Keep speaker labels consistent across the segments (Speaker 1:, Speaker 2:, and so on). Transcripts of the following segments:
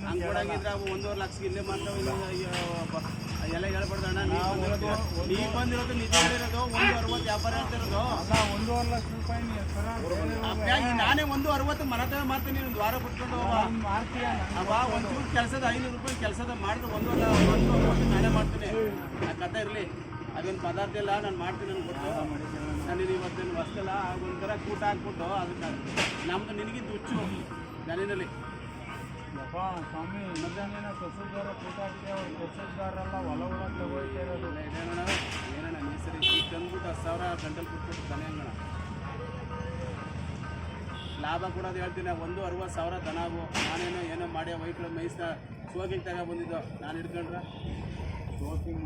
Speaker 1: ಹಂಗಿದ್ರೆ 1.5 ಲಕ್ಷ ಇಲ್ಲೇ ಮಾಡ್ತಾವೆ ಎಲ್ಲ ಹೇಳ್ಬಾರ್ದಣ್ಣ. ನೀ ಬಂದಿರೋದು ನಿಜ ಹೇಳಿರೋದು 1.60 ವ್ಯಾಪಾರ ಹೇಳ್ತಿರೋದು.
Speaker 2: 1.5 ಲಕ್ಷ ರೂಪಾಯಿ
Speaker 1: ನಾನೇ 1.60 ಮನೆ ತಗ ಮಾಡ್ತೀನಿ. ಒಂದು ವಾರ ಬಿಟ್ಕೊಂಡು ಒಂಚೂರು ಕೆಲಸದ 500 ರೂಪಾಯಿ ಕೆಲಸದ ಮಾಡಿದ್ರೆ 1.60 ನಾನೇ ಮಾಡ್ತೀನಿ. ಆ ಕಥೆ ಇರಲಿ, ಅದೇನು ಪದಾರ್ಥ ಇಲ್ಲ, ನಾನು ಮಾಡ್ತೀನಿ ಅನ್ಬಿಟ್ಟು ನಾನು ಇವತ್ತೇನು ಹೊಸ್ತಲ್ಲ ಒಂಥರ ಕೂಟ ಹಾಕ್ಬಿಟ್ಟು ಅದಕ್ಕೆ ನಮ್ಮದು ನಿನಗಿಂತ ಹುಚ್ಚು ನಾನೇನಲ್ಲಿ
Speaker 2: ಸ್ವಾಮಿ ಮಧ್ಯಾಹ್ನ ಕಸೂದಾರ ಕೂಟ ಹಾಕಿದೆ. ಅವ್ರು ಕಸೂದಾರೆಲ್ಲ ಹೊಲ ತಗೊಳ್ತಾ ಇರೋದು
Speaker 1: ಏನಣ್ಣ ಈ ಸರಿ ಈಗ ತಂದ್ಬಿಟ್ಟು 10,000 ಗಂಟಲು ಕೊಟ್ಬಿಟ್ಟು ದನ ಹೆಂಗಣ ಲಾಭ ಕೊಡೋದು ಹೇಳ್ತೀನಿ. 1.60,000 ದನವು ನಾನೇನೋ ಏನೋ ಮಾಡಿ ವೈಕ್ಳು ಮೈಸ್ನ ಸೋಗಿಗೆ ತಗೊಬಂದಿದ್ದು ನಾನು ಹಿಡ್ಕೊಂಡ್ರೆ
Speaker 2: ಶೋಕಿಂಗ್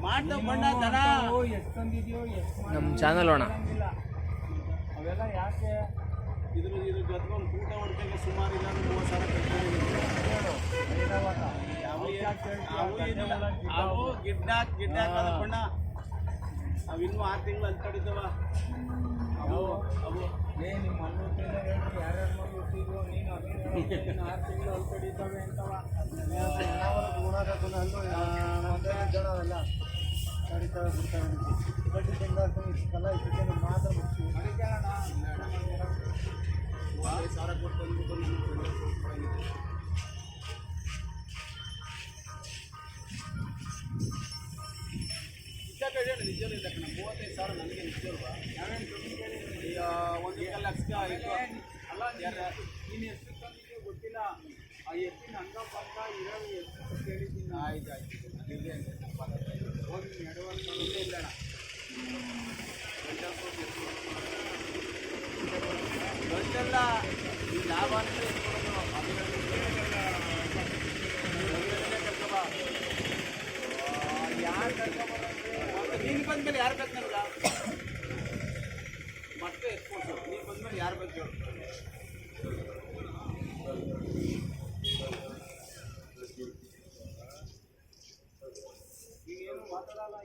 Speaker 1: ಮಾಡ್ತಾವ ಬಣ್ಣ ದನ
Speaker 2: ಎಷ್ಟು ತಂದಿದೆಯೋ ಎಷ್ಟು
Speaker 3: ನಮ್ಮ ಚಾನಲ್ ಅಣ್ಣ
Speaker 2: ಅವೆಲ್ಲ ಯಾಕೆ
Speaker 1: ಇದ್ರ ಜೊತೆಗೊಂದು ಊಟ ಹೊಡ್ಕೊಂಡು ಸುಮಾರು ಇಲ್ಲ 30,000 ಅವು ಗಿಡ್ಡ ಹಾಕೋದ ಬಣ್ಣ ಅವು ಇನ್ನೂ 6 ತಿಂಗಳು ಅಲ್ಲಿ ಕಡಿತವ. ಅವು
Speaker 2: ನಿಮ್ಮ ಮಣ್ಣು ಯಾರ್ಯಾರು ಮಣ್ಣು ಹುಟ್ಟಿದ್ವು ನೀನು 6 ತಿಂಗಳು ಅಲ್ಲಿ ಕಡಿತವೆ ಅಂತವ ಅವೆಲ್ಲ ಕಡಿತವೆ ಬಿಡ್ತವೆ. ಬಡ್ಡಿ ತಿಂಗಳು ಇಷ್ಟೆಲ್ಲ ಇಷ್ಟಕ್ಕೆ ಮಾತ್ರ ಮುಗಿಸಿ
Speaker 1: 5,000 ಕೊಟ್ಟು ತಂದ್ಬಿಟ್ಟು ನಿಜವೂ ಇಲ್ಲ ಕಣ. 35,000 ನನಗೆ ನಿಜವಲ್ವಾ? ಈಗ 1 ಲಕ್ಷ ಅಲ್ಲ
Speaker 2: ನೀನು ಎಷ್ಟು ತಂದಿದೆಯೋ ಗೊತ್ತಿಲ್ಲ. ಆ ಎತ್ತಿನ ಹಂಗ ಬಂದ ಇರೋದು ಎಷ್ಟು ಕೇಳಿದ್ದೀನಿ.
Speaker 1: ಆಯ್ತು ಹೋಗಿ ನೆಡುವಂತ ಇಲ್ಲ ಅಣ್ಣ. ಗಂಟೆಲ್ಲ ಈ ಲಾಭ ಅಂದರೆ ಯಾರು ಕರ್ಕೊಂಡ್ಬರೋದು? ನೀನು ಬಂದ್ಮೇಲೆ ಯಾರು ಬೇಕು ನನಗ ಮತ್ತೆ ಎತ್ಕೊಡ್ಸು. ನೀನು ಬಂದ್ಮೇಲೆ ಯಾರು ಬೇಕು ಹೇಳು? ನೀನೇನು ಮಾತಾಡಲ್ಲ.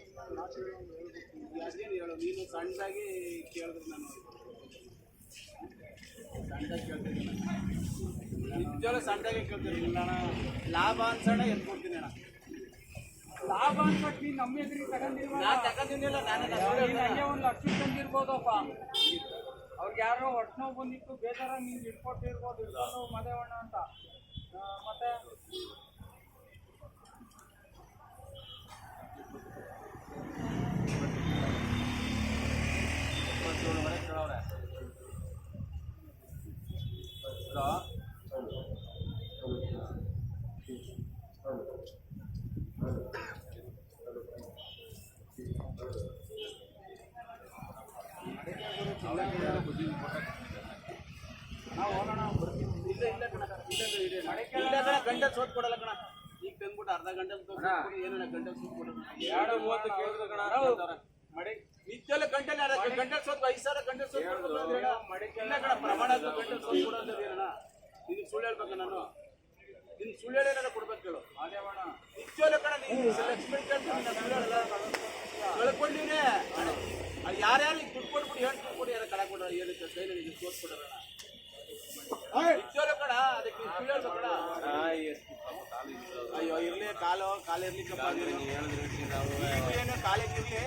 Speaker 1: ಅದೇನು ಹೇಳು, ನೀನು ಸಣ್ಣದಾಗಿ ಕೇಳಿದ್ರೆ ನಾನು ಸಣ್ಣದಾಗಿ ಕೇಳ್ತೀನಿ. ನಿಜವಲ್ಲ ಸಣ್ಣದಾಗಿ ಕೇಳ್ತೀನಿ. ಇಲ್ಲ ಅಣ್ಣ ಲಾಭ ಅನ್ಸೋಣ ಎತ್ಕೊಡ್ತೀನಿ ಅಣ್ಣ.
Speaker 2: ಲಾಭ ಅನ್ಸಕ್ಕೆ ನೀನು ನಮ್ಮ ಎದುರಿಗೆ ತಗೊಂಡಿಲ್ವ?
Speaker 1: ನಾನು ತಗೊಂಡಿಲ್ಲ. ನಾನು
Speaker 2: 1 ಲಕ್ಷ ತಂದಿರ್ಬೋದಪ್ಪ. ಅವ್ರಿಗೆ ಯಾರೋ ಹೊಟ್ಟೆ ನೋವು ಬಂದಿತ್ತು, ಬೇಜಾರ ನೀನು ಇಟ್ಕೊಟ್ಟಿರ್ಬೋದು. ಇಟ್ಕೊಂಡು ಮದೇವಣ್ಣ ಅಂತ ಮತ್ತೆ
Speaker 1: ಗಂಟೆ ಸೋತ್ ಕೊಡಲ್ಲ ಕಣ. ಈಗ ತಂದ್ಬಿಟ್ಟು ಅರ್ಧ ಗಂಟೆ ಏನಣ್ಣ ಗಂಟೆ ಸೋತ್ ಕೊಡೋಣ.
Speaker 2: 2:30 ಕೇಳಿದ್ರು ಕಣ.
Speaker 1: ನಿಜಲ್ಲ ಗಂಟೆಲಿ ಗಂಟೆ ಸೋತ್ 5,000 ಗಂಟೆ ಸೋತ್ ಕೊಡೋದು ಕಣ. ಪ್ರಮಾಣ ಗಂಟೆ ಸೋತ್ ಕೊಡೋದು ಏನಣ್ಣ? ನಿನಗೆ ಸುಳ್ಳು ಹೇಳ್ಬೇಕ ನಾನು? ನಿನ್ ಸುಳ್ಳು ಹೇಳಿ ಕೊಡ್ಬೇಕು ಹೇಳು.
Speaker 2: ಅದೇವಣ್ಣ
Speaker 1: ನಿಜವಲ್ಲ ಕಣ. ನೀನು ಲಕ್ಷ್ಮಿ ಕೇಳ್ತೀನಿ ಕಳ್ಕೊಂಡಿನೇ ಯಾರ್ಯಾರು ಈಗ ದುಡ್ಡು ಕೊಟ್ಬಿಟ್ಟು ಹೇಳಿ ದುಡ್ಡು ಕೊಡಿ ಯಾರು ಕಳ ಕೊಡ್ರ ಏನಕ್ಕೆ ಕೈಲಿ ಸೋತ್ ಕೊಡೋಣ ನಿಜವಲ್ಲ ಕಣ. ಅದಕ್ಕೆ ನೀನು ಸುಳ್ಳು ಹೇಳ್ಬೇಕು ಕಣ. ಅಯ್ಯೋ ಇರ್ಲಿ ಕಾಲು ಇರ್ಲಿಕ್ಕಪ್ಪ. ಏನು ಕಾಲಿಗಿರ್ಲಿ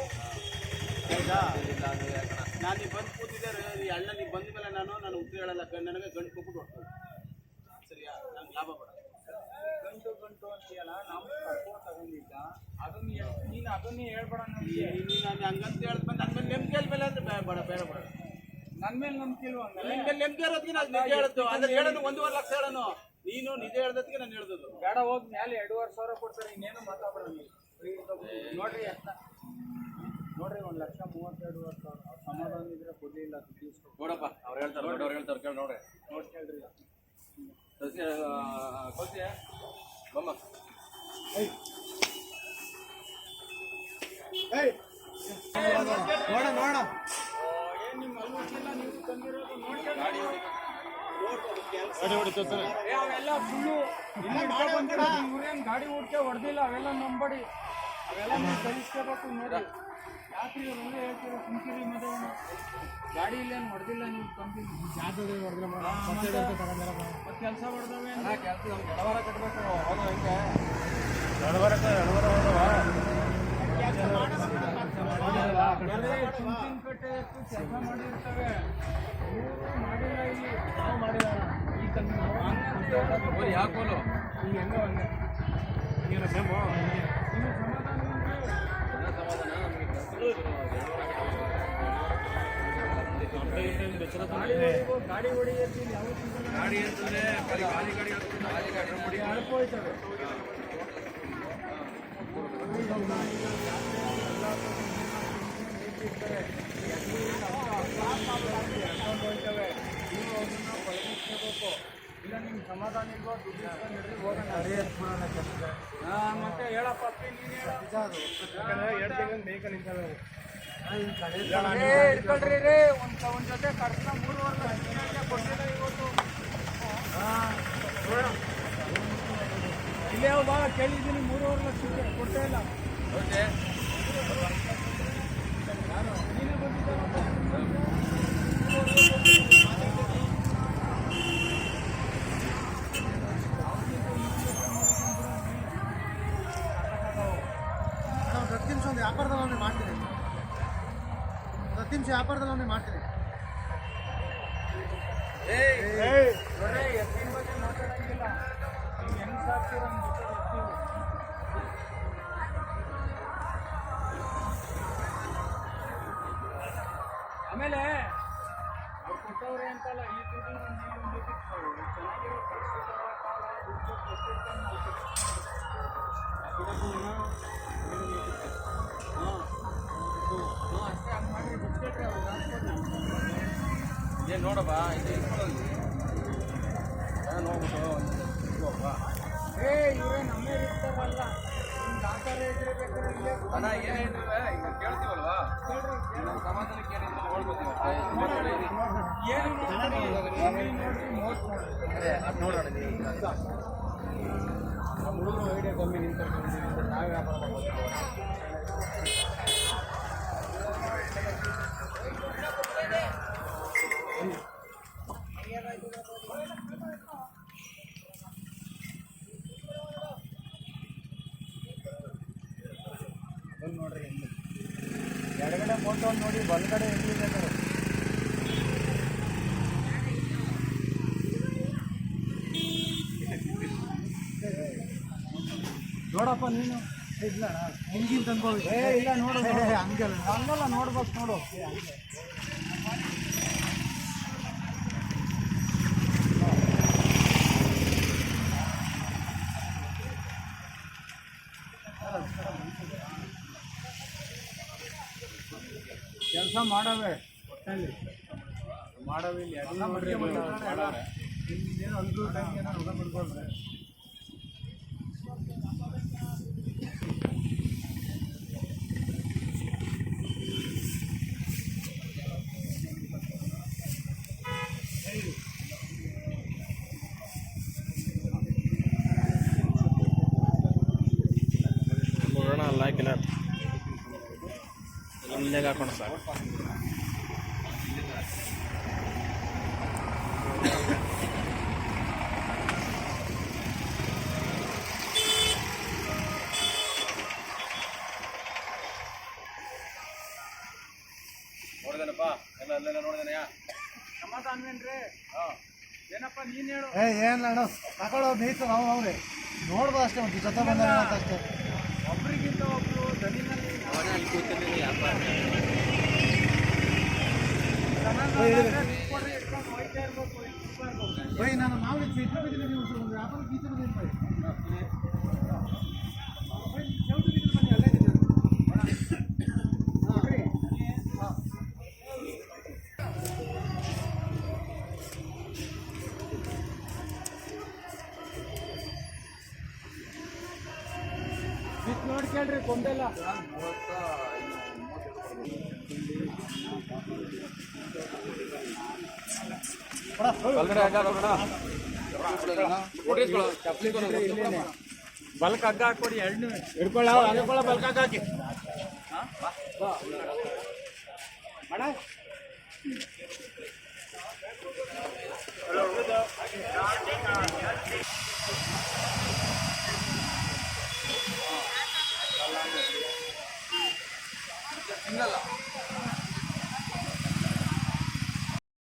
Speaker 1: ಆಯ್ತಾ? ನಾನು ನೀವು ಬಂದು ಕೂತಿದ್ದೆ ಅಣ್ಣ. ನೀವು ಬಂದ ಮೇಲೆ ನಾನು ಉತ್ತರ ಹೇಳಲ್ಲ. ನನಗೆ ಗಂಟು ಕೊಟ್ಬಿಟ್ಟು ಹೊಡ್ತೀನಿ. ಸರಿಯಾ? ನಂಗೆ ಲಾಭ ಬೇಡ.
Speaker 2: ಗಂಟು ಅಂತೀಯಲ್ಲ, ನಾವು ತಗೊಂಡಿದ್ದ ಅದನ್ನ ನೀನು ಅದನ್ನೇ ಹೇಳ್ಬೇಡ.
Speaker 1: ನಾನು ಹಂಗಂತ ಹೇಳ್ಬೇಕು. ನನ್ನ ಮೇಲೆ ನೆಮ್ಮದಿ ಹೇಳ್ಮೇಲೆ ಅಂದ್ರೆ ಬೇಡ
Speaker 2: ನನ್ನ ಮೇಲೆ ನಂಬಿಕೆ ಇಲ್ವ?
Speaker 1: ನಿನ್ನ ಮೇಲೆ ನೆಮ್ಮದಿ ಇರೋದಕ್ಕೆ ನಾನು ನಿಜ ಹೇಳುದು. ಅಂದ್ರೆ ಹೇಳೋನು 1.5 ಲಕ್ಷ ಹೇಳೋನು. ನೀನು ನಿಜ ಹೇಳ್ದಕ್ಕೆ ನಾನು ಹೇಳ್ದದು.
Speaker 2: ಬೇಡ ಹೋಗಿ ಮೇಲೆ 2,500 ಕೊಡ್ತಾರೆ. ಇನ್ನೇನು ಮಾತಾಡೋಣ ನೀವು. ನೋಡ್ರಿ ನೋಡ್ರಿ 1,32,000 ಸಮಾಧಾನ ಇದ್ರೆ ಕೊಡ್ಲಿಲ್ಲ.
Speaker 1: ನೋಡಪ್ಪ ಅವ್ರು ಹೇಳ್ತಾರೆ ಕೇಳಿ ನೋಡ್ರಿ.
Speaker 2: ನೋಡಿ ಕೇಳ್ರಿ.
Speaker 1: ಬಮ್ಮ
Speaker 2: ನೋಡ ಏನ್ ನಿಮ್ಮ ಅಲ್ವಕ್ಕೆಲ್ಲ ನೀವು ತಂದಿರೋದು ಅವೆಲ್ಲ ಫುಲ್ಲು ಇಲ್ಲಿ ಗಾಡಿ ಹುಡ್ಕೆ ಹೊಡೆದಿಲ್ಲ. ಅವೆಲ್ಲ ನಂಬಡಿ. ಅವೆಲ್ಲ ನೀವು ಕಲಿಸ್ಕೋಬೇಕು ನೋಡಿ. ರಾತ್ರಿ ಅವರೆಲ್ಲ ಹೇಳ್ತಾರೆ ಸುಮ್ಕಿರಿ ಮದುವೆ ಗಾಡಿ ಇಲ್ಲೇನು ಹೊಡೆದಿಲ್ಲ ನೀವು ಕಂಪ್ನಿ ಜಾತದೆ ಹೊಡೆದಿಲ್ಲ ಮತ್ತೆ ಕೆಲಸ ಹೊಡೆದವೆ ಎಡವಾರ ಕಟ್ಟಬೇಕು ಹೌದು ಹಿಂಗೆ ಎಡವಾರ ಚಿಂಚಿನ ಕಟ್ಟೆ ಕೆಲಸ ಮಾಡಿರ್ತವೆ ಮಾಡಿಲ್ಲ ಇಲ್ಲಿ ನಾವು ಮಾಡಿಲ್ಲ ಈ ಕಂಪ್ನಿ ಯಾಕೋಲು ಈಗ ಹೆಂಗೋ ಹಂಗೆ ನೀನು ಸೇಮು ನೀವು ಗಾಡಿ ಹೊಡಿಯಕ್ಕೆ ಗಾಡಿ ಅಂತಂದ್ರೆ ಗಾಡಿ ಅಳ್ಕೋಯ್ತವೆ ಹೋಗ್ತವೆ ನೀವು ಅವ್ರನ್ನ ಬಳಗಿಸ್ಕೋಬೇಕು ಇಲ್ಲ ನಿಮ್ಗೆ ಸಮಾಧಾನ ಇಲ್ವೋ ದುಡ್ಡು ಹಿಡಿದು ಹೋಗೋಣ ಮತ್ತೆ ಹೇಳಪ್ಪ ನೀನು ಹೇಳ ಬೇಕ ನಿಂತವೆ ಇಟ್ಕೊಳ್ರಿ ರೀ ಒಂದು ಜೊತೆ ಕರ್ಸನ 3 ವರ್ಷ ಕೊಟ್ಟಿಲ್ಲ ಇವತ್ತು ಇಲ್ಲೇ ಬಾ ಕೇಳಿದ್ದೀನಿ 3.5 ಲಕ್ಷ ಕೊಡ್ತಾ ಇಲ್ಲ ನೀನೇ
Speaker 3: ಒಂದು ವ್ಯಾಪಾರದಲ್ಲಿ ಮಾಡ್ತೀನಿ 10 ನಿಮಿಷ ವ್ಯಾಪಾರದಲ್ಲಿ ಮಾಡ್ತೀನಿ
Speaker 2: ಎತ್ತಿನ ಬಗ್ಗೆ ಮಾತಾಡಂಗಿಲ್ಲ ನೀವು ಹೆಂಗ್ ಸಾಕ್ತೀರ ಆಮೇಲೆ ಅವ್ರು ಕೊಟ್ಟವ್ರೆ ಅಂತಲ್ಲ ಈ ದುಡ್ಡು ಚೆನ್ನಾಗಿರೋ
Speaker 1: ಏನು ನೋಡಪ್ಪ ಇದು ನೋಡ್ಬಿಟ್ಟು
Speaker 2: ಇವರೇ ನಮ್ಮೇ ಇರ್ತಾರಲ್ಲ ನಿಮ್ಗೆ ಆ ಥರ ಇದ್ರೆ ಬೇಕಾದ್ರೆ ಇಲ್ಲೇ
Speaker 1: ಅಣ್ಣ ಏನು ಹೇಳಿದ್ರೆ ಈಗ ಕೇಳ್ತೀವಲ್ವಾ ನಮ್ಮ ಸಮಾಧಾನಕ್ಕೆ ಏನಿದ್ರೆ ನೋಡ್ಕೊತೀವಿ
Speaker 2: ಏನು ನೋಡ್ರಿ ಮೋಸ್ಟ್
Speaker 1: ಅದೇ ಅದು ನೋಡೋಣ
Speaker 2: ನಮ್ಮ ಹುಡುಗರು ಐಡಿಯಾ ಕಮ್ಮಿ ನಿಂತ್ಕೊಂಡು ನಾವೇ ವ್ಯಾಪಾರ ಮಾಡ್ಬೋದು ನೋಡ್ರಿ ಎಡಗಡೆ ಫೋಟೋ ನೋಡಿ ಬಲಗಡೆ ಎಲ್ಲಿದೆ ನೋಡಪ್ಪ ನೀನು ಇಲ್ಲ
Speaker 3: ಹಿಂಗಿಂತ ಅನ್ಬೋದು
Speaker 2: ಇಲ್ಲ ನೋಡು
Speaker 3: ಹಂಗಲ್ಲ
Speaker 2: ಹಂಗಲ್ಲ ನೋಡ್ಬೇಕು ನೋಡು ಕೆಲಸ ಮಾಡವೆ ಒಟ್ಟಲ್ಲಿ ಮಾಡವೆ ಇಲ್ಲಿ ಎಲ್ಲ ನೋಡ್ರಿ ಮಾಡವೆ ಇನ್ನೇನು ಅಲ್ಗೂ ಟೈಮ್ಗೆ ನಾನು ಹುಡುಗ ಬಿಡ್ಕೊಂಡ್ರೆ
Speaker 1: ನೋಡೋಣ ಅಲ್ಲ ಹಾಕಿಲ್ಲ ಇಲ್ಲಿಗೆ ಹಾಕೋಣ ಸರ್ ನೋಡಿದೇನಪ್ಪ ಎಲ್ಲ ಅಲ್ಲೆಲ್ಲ ನೋಡಿದೇನೆಯಾ
Speaker 2: ಸಮಾಧಾನವೇನ್ರಿ ಏನಪ್ಪ ನೀನು ಹೇಳು
Speaker 3: ಏನಿಲ್ಲ ಅಣ್ಣ ತಗೊಳ್ಳೋ ಬೇಯ್ತು ನಾವು ಅವ್ರೆ ನೋಡ್ಬೋದು ಅಷ್ಟೇ ಒಂದು ಜೊತೆ ಬಂದ ಅಷ್ಟೇ
Speaker 2: ಒಬ್ರಿಗಿಂತ ಒಬ್ರು ದನಿನಲ್ಲಿ
Speaker 3: ಬೈ ನಾನು ನಾವು ಇಟ್ಟು ಬಿದ್ದಿಲ್ಲ ನೀವು ಒಂದು ವ್ಯಾಪಾರ ಗೀತೆ ಬಂದಿಲ್ಲ ಬೈ ಚೌಟಿ ಬಿದ್ದಿಲ್ಲ ಬನ್ನಿ ಅಲ್ಲೇ ಇದೆ
Speaker 2: ಬಿತ್ತು ನೋಡಿ ಕೇಳ್ರಿ ಕೊಂಬೆಲ್ಲ ಬಲ್ಕ್ ಹಗ್ಗ ಹಾಕೊಡಿ 2 ಹಿಡ್ಕೊಳ್ಳ ಬಲ್ಕ್ ಹಗ್ಗ ಹಾಕಿ ಸಿಂಗಲ್ಲ